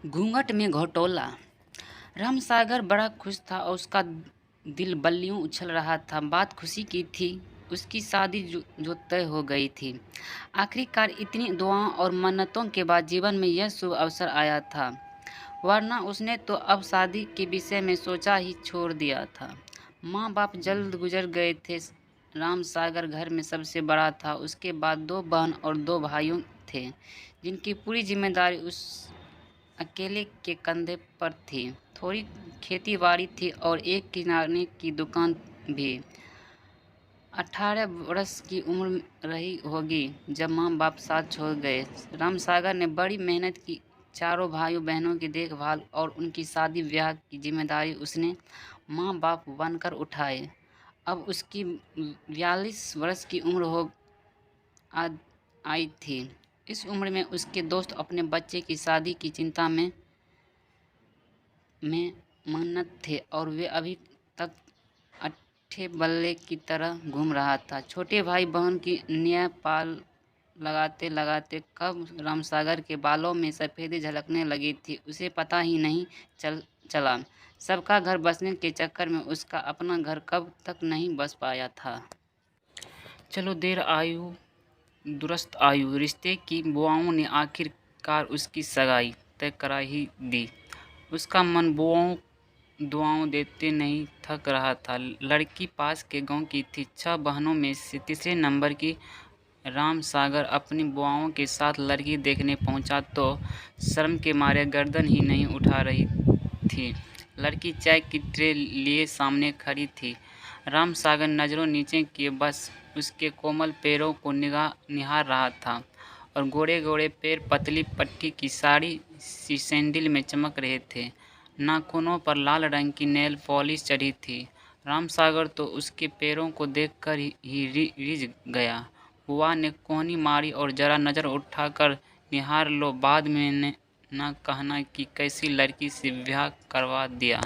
घूंघट में घोटोला। रामसागर बड़ा खुश था और उसका दिल बल्लियों उछल रहा था। बात खुशी की थी, उसकी शादी जो तय हो गई थी। आखिरकार इतनी दुआओं और मन्नतों के बाद जीवन में यह शुभ अवसर आया था, वरना उसने तो अब शादी के विषय में सोचा ही छोड़ दिया था। माँ बाप जल्द गुजर गए थे। रामसागर घर में सबसे बड़ा था। उसके बाद 2 बहन और 2 भाइयों थे, जिनकी पूरी जिम्मेदारी उस अकेले के कंधे पर थी। थोड़ी खेती बाड़ी थी और एक किराने की दुकान भी। 18 वर्ष की उम्र रही होगी जब माँ बाप साथ छोड़ गए। रामसागर ने बड़ी मेहनत की। चारों भाइयों बहनों की देखभाल और उनकी शादी ब्याह की जिम्मेदारी उसने माँ बाप बनकर उठाए। अब उसकी 42 वर्ष की उम्र हो आई थी। इस उम्र में उसके दोस्त अपने बच्चे की शादी की चिंता में मगन थे और वे अभी तक अट्ठे बल्ले की तरह घूम रहा था। छोटे भाई बहन की न्यायपाल लगाते लगाते कब रामसागर के बालों में सफ़ेदी झलकने लगी थी, उसे पता ही नहीं चला। सबका घर बसने के चक्कर में उसका अपना घर कब तक नहीं बस पाया था। चलो देर आयु दुरुस्त आयु। रिश्ते की बुआओं ने आखिरकार उसकी सगाई तय करा ही दी। उसका मन बुआओं दुआओं देते नहीं थक रहा था। लड़की पास के गांव की थी। 6 बहनों में से तीसरे नंबर की। रामसागर अपनी बुआओं के साथ लड़की देखने पहुंचा तो शर्म के मारे गर्दन ही नहीं उठा रही थी। लड़की चाय की ट्रे लिए सामने खड़ी थी। रामसागर नज़रों नीचे किए बस उसके कोमल पैरों को निहार रहा था और गोरे गोरे पैर पतली पट्टी की साड़ी सी सैंडल में चमक रहे थे। नाखूनों पर लाल रंग की नेल पॉलिश चढ़ी थी। रामसागर तो उसके पैरों को देखकर ही रिझ गया। बुआ ने कोहनी मारी और जरा नज़र उठाकर निहार लो, बाद में ना कहना कि कैसी लड़की से ब्याह करवा दिया।